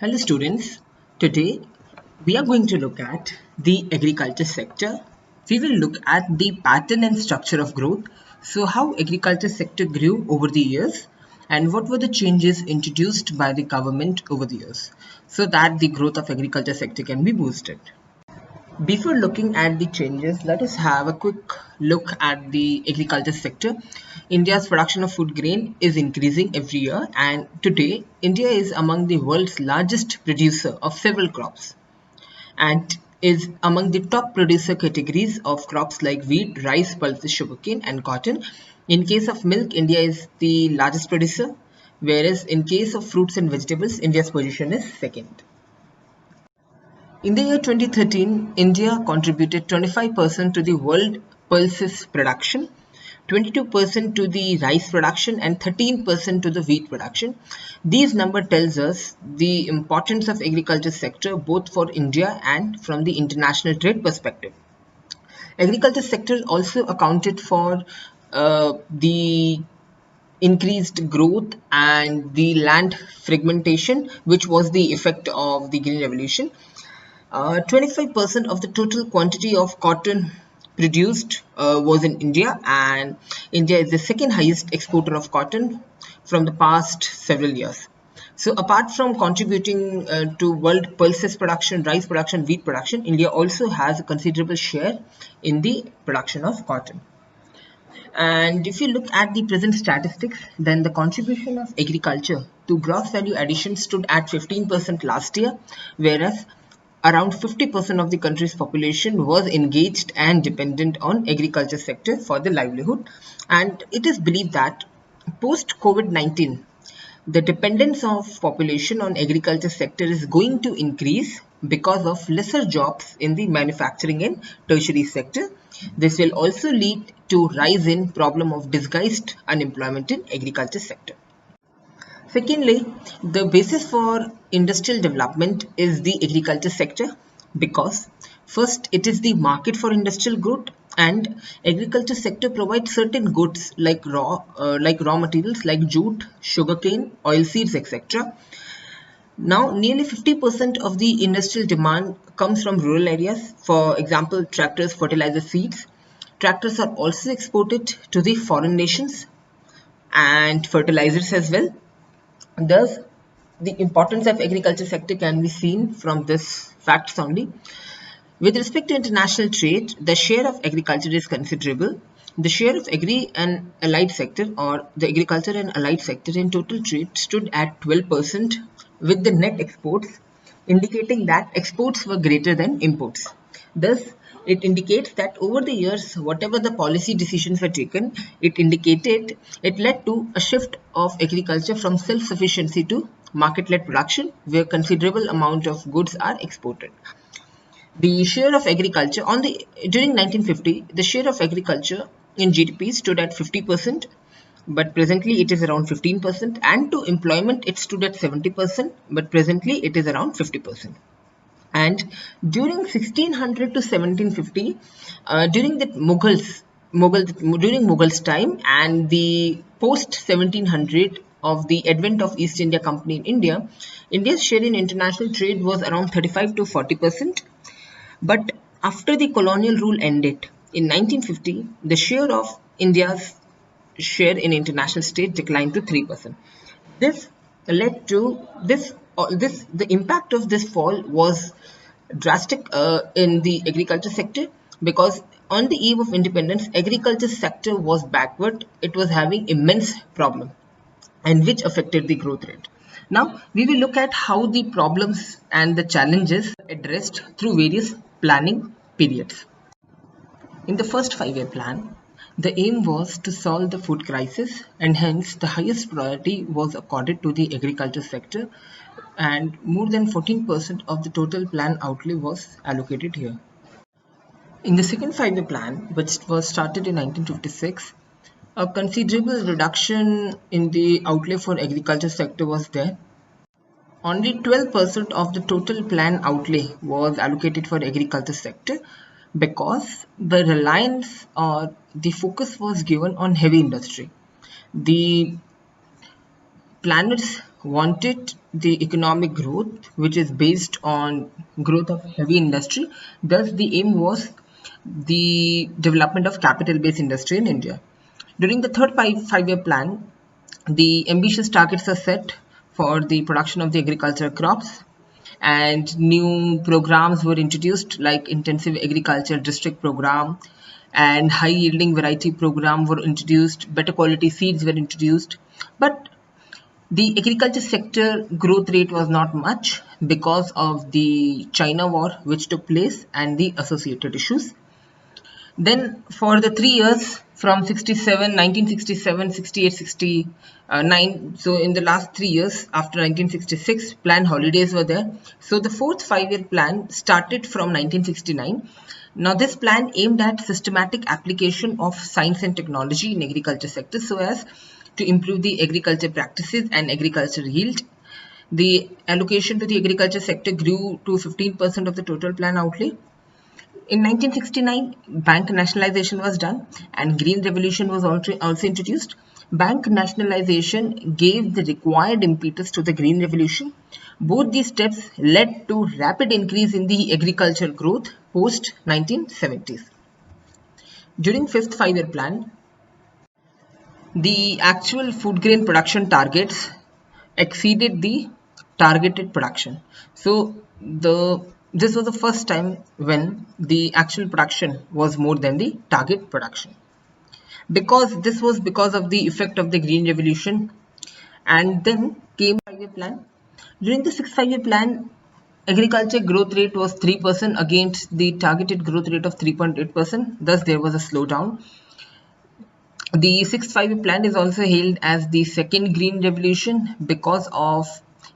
Hello students, today we are going to look at the agriculture sector. We will look at the pattern and structure of growth. So how agriculture sector grew over the years and what were the changes introduced by the government over the years so that the growth of agriculture sector can be boosted. Before looking at the changes, let us have a quick look at the agriculture sector. India's production of food grain is increasing every year, and today India is among the world's largest producer of several crops and is among the top producer categories of crops like wheat, rice, pulses, sugarcane, and cotton. In case of milk, India is the largest producer, whereas in case of fruits and vegetables, India's position is second. In the year 2013, India contributed 25% to the world pulses production, 22% to the rice production, and 13% to the wheat production. These number tells us the importance of agriculture sector both for India and from the international trade perspective. Agriculture sector also accounted for the increased growth and the land fragmentation, which was the effect of the Green Revolution. 25% of the total quantity of cotton produced was in India, and India is the second highest exporter of cotton from the past several years. So, apart from contributing to world pulses production, rice production, wheat production, India also has a considerable share in the production of cotton. And if you look at the present statistics, then the contribution of agriculture to gross value addition stood at 15% last year, whereas around 50% of the country's population was engaged and dependent on agriculture sector for their livelihood. And it is believed that post COVID-19, the dependence of population on agriculture sector is going to increase because of lesser jobs in the manufacturing and tertiary sector. This will also lead to rise in problem of disguised unemployment in agriculture sector. Secondly, the basis for industrial development is the agriculture sector because first it is the market for industrial growth, and agriculture sector provides certain goods like raw materials like jute, sugarcane, oilseeds, etc. Now, nearly 50% of the industrial demand comes from rural areas. For example, tractors, fertilizer, seeds. Tractors are also exported to the foreign nations and fertilizers as well. Thus, the importance of agriculture sector can be seen from this facts only. With respect to international trade, the share of agriculture is considerable. The share of agri and allied sector, or the agriculture and allied sector in total trade, stood at 12%, with the net exports indicating that exports were greater than imports. Thus, it indicates that over the years, whatever the policy decisions were taken, it led to a shift of agriculture from self-sufficiency to market-led production, where considerable amount of goods are exported. The share of agriculture during 1950, the share of agriculture in GDP stood at 50%, but presently it is around 15%, and to employment it stood at 70%, but presently it is around 50%. And during 1600 to 1750, during the during Mughals time and the post 1700 of the advent of East India Company in India, India's share in international trade was around 35 to 40%. But after the colonial rule ended in 1950, the share of India's share in international trade declined to 3%. This led to the impact of this fall was drastic in the agriculture sector, because on the eve of independence, agriculture sector was backward. It was having immense problem, and which affected the growth rate. Now, we will look at how the problems and the challenges are addressed through various planning periods. In the first 5-year plan, the aim was to solve the food crisis, and hence the highest priority was accorded to the agriculture sector, and more than 14% of the total plan outlay was allocated here. In the second 5-year plan, which was started in 1956, a considerable reduction in the outlay for agriculture sector was there. Only 12% of the total plan outlay was allocated for agriculture sector, because the reliance or the focus was given on heavy industry. The planners wanted the economic growth which is based on growth of heavy industry. Thus, the aim was the development of capital-based industry in India. During the third five-year plan, the ambitious targets are set for the production of the agricultural crops, and new programs were introduced like intensive agriculture district program and high yielding variety program were introduced, better quality seeds were introduced. But the agriculture sector growth rate was not much because of the China war which took place and the associated issues. Then for the 3 years from 1967, 68, 69, so in the last 3 years after 1966, planned holidays were there. So the fourth five-year plan started from 1969. Now this plan aimed at systematic application of science and technology in agriculture sector so as to improve the agriculture practices and agriculture yield. The allocation to the agriculture sector grew to 15% of the total plan outlay. In 1969, bank nationalization was done and green revolution was also introduced. Bank nationalization gave the required impetus to the green revolution. Both these steps led to rapid increase in the agricultural growth post 1970s. During fifth five-year plan, the actual food grain production targets exceeded the targeted production. So this was the first time when the actual production was more than the target production. This was because of the effect of the green revolution. And then came 5-year plan. During the sixth 5-year plan, agriculture growth rate was 3% against the targeted growth rate of 3.8%. Thus, there was a slowdown. The sixth five-year plan is also hailed as the second green revolution because of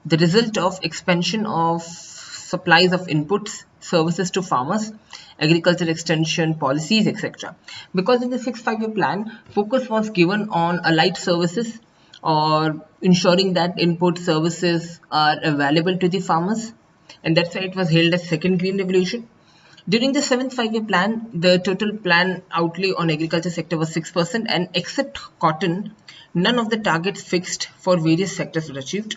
the result of expansion of supplies of inputs, services to farmers, agriculture extension policies, etc. Because in the sixth five-year plan, focus was given on allied services or ensuring that input services are available to the farmers, and that's why it was hailed as second green revolution. During the seventh five-year plan, the total plan outlay on agriculture sector was 6%, and except cotton, none of the targets fixed for various sectors were achieved.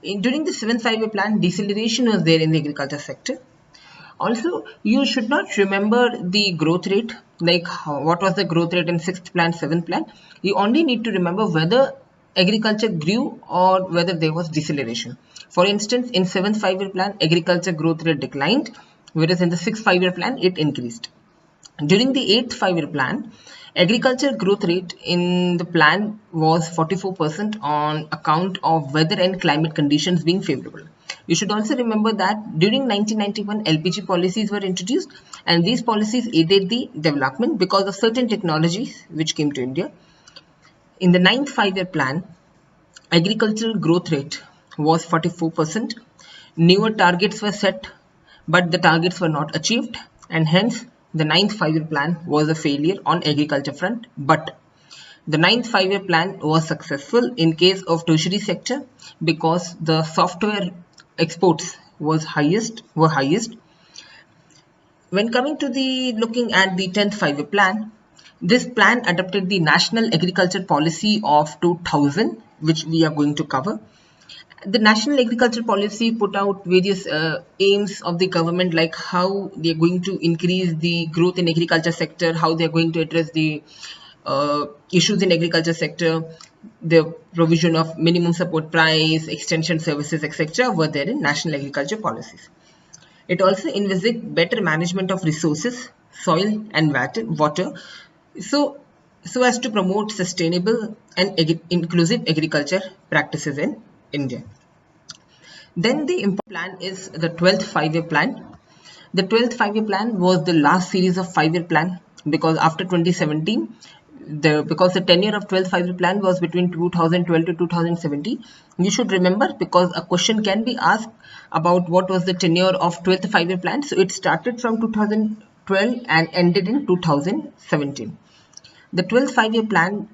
During the seventh five-year plan, deceleration was there in the agriculture sector. Also, you should not remember the growth rate, like what was the growth rate in sixth plan, seventh plan. You only need to remember whether agriculture grew or whether there was deceleration. For instance, in seventh five-year plan, agriculture growth rate declined, whereas in the sixth five-year plan, it increased. During the eighth five-year plan, agriculture growth rate in the plan was 44% on account of weather and climate conditions being favorable. You should also remember that during 1991, LPG policies were introduced, and these policies aided the development because of certain technologies which came to India. In the ninth five-year plan, agricultural growth rate was 44%. Newer targets were set, but the targets were not achieved, and hence the ninth five-year plan was a failure on agriculture front. But the ninth five-year plan was successful in case of tertiary sector because the software exports were highest. When coming to the looking at the 10th five-year plan, this plan adopted the National Agriculture Policy of 2000, which we are going to cover. The National Agriculture Policy put out various aims of the government, like how they are going to increase the growth in agriculture sector, how they are going to address the issues in agriculture sector, the provision of minimum support price, extension services, etc. were there in National Agriculture Policies. It also envisaged better management of resources, soil and water, so as to promote sustainable and inclusive agriculture practices in India. Then the important plan is the 12th five-year plan. The 12th five-year plan was the last series of five-year plan because after 2017, because the tenure of 12th five-year plan was between 2012 to 2017. You should remember because a question can be asked about what was the tenure of 12th five-year plan. So it started from 2012 and ended in 2017. The 12th five-year plan,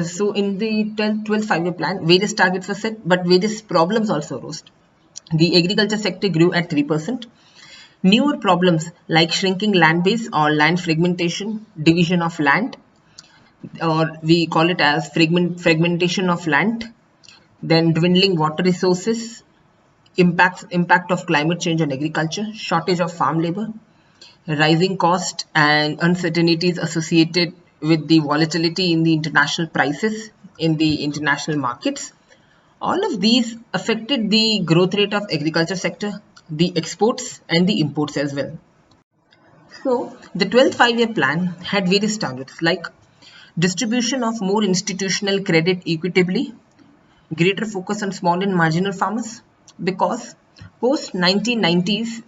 so in the 12th five-year plan, various targets were set, but various problems also arose. The agriculture sector grew at 3%. Newer problems like shrinking land base or land fragmentation, division of land, or we call it as fragmentation of land, then dwindling water resources, impact of climate change on agriculture, shortage of farm labor, rising cost and uncertainties associated with the volatility in the international prices in the international markets. All of these affected the growth rate of agriculture sector, the exports and the imports as well. So the 12th five-year plan had various targets like distribution of more institutional credit equitably, greater focus on small and marginal farmers, because post 1990s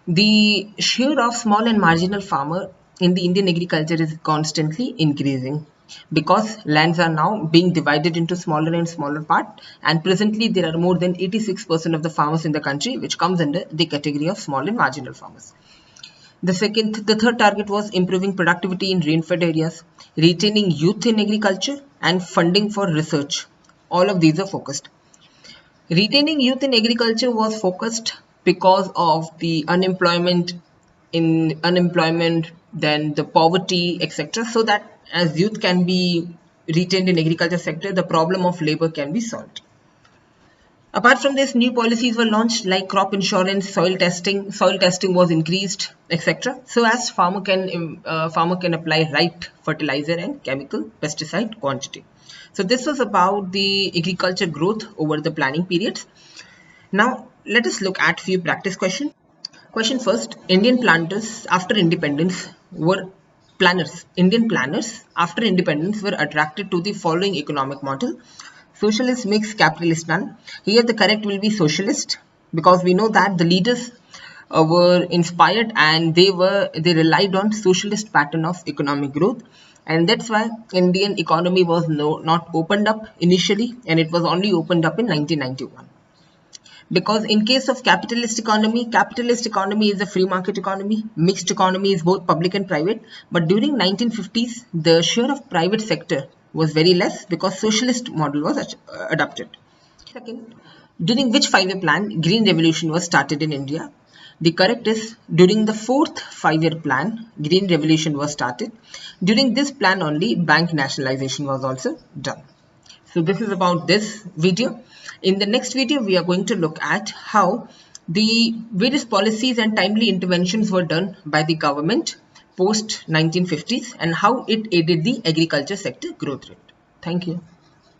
the share of small and marginal farmer in the Indian agriculture is constantly increasing because lands are now being divided into smaller and smaller part, and presently there are more than 86% of the farmers in the country which comes under the category of small and marginal farmers. The third target was improving productivity in rain-fed areas, retaining youth in agriculture, and funding for research. All of these are focused. Retaining youth in agriculture was focused because of the unemployment, then the poverty, etc. So that as youth can be retained in agriculture sector, the problem of labor can be solved. Apart from this, new policies were launched like crop insurance, soil testing. Soil testing was increased, etc. So as farmer can apply right fertilizer and chemical pesticide quantity. So this was about the agriculture growth over the planning periods. Now let us look at few practice questions. Question first: Indian planners after independence were attracted to the following economic model: socialist mix capitalist none. Here the correct will be socialist, because we know that the leaders were inspired and they relied on socialist pattern of economic growth, and that's why Indian economy was not opened up initially, and it was only opened up in 1991. Because in case of capitalist economy is a free market economy, mixed economy is both public and private. But during 1950s, the share of private sector was very less because socialist model was adopted. Second, during which five-year plan Green Revolution was started in India? The correct is during the fourth five-year plan, Green Revolution was started. During this plan only, bank nationalization was also done. So this is about this video. In the next video, we are going to look at how the various policies and timely interventions were done by the government post 1950s and how it aided the agriculture sector growth rate. Thank you.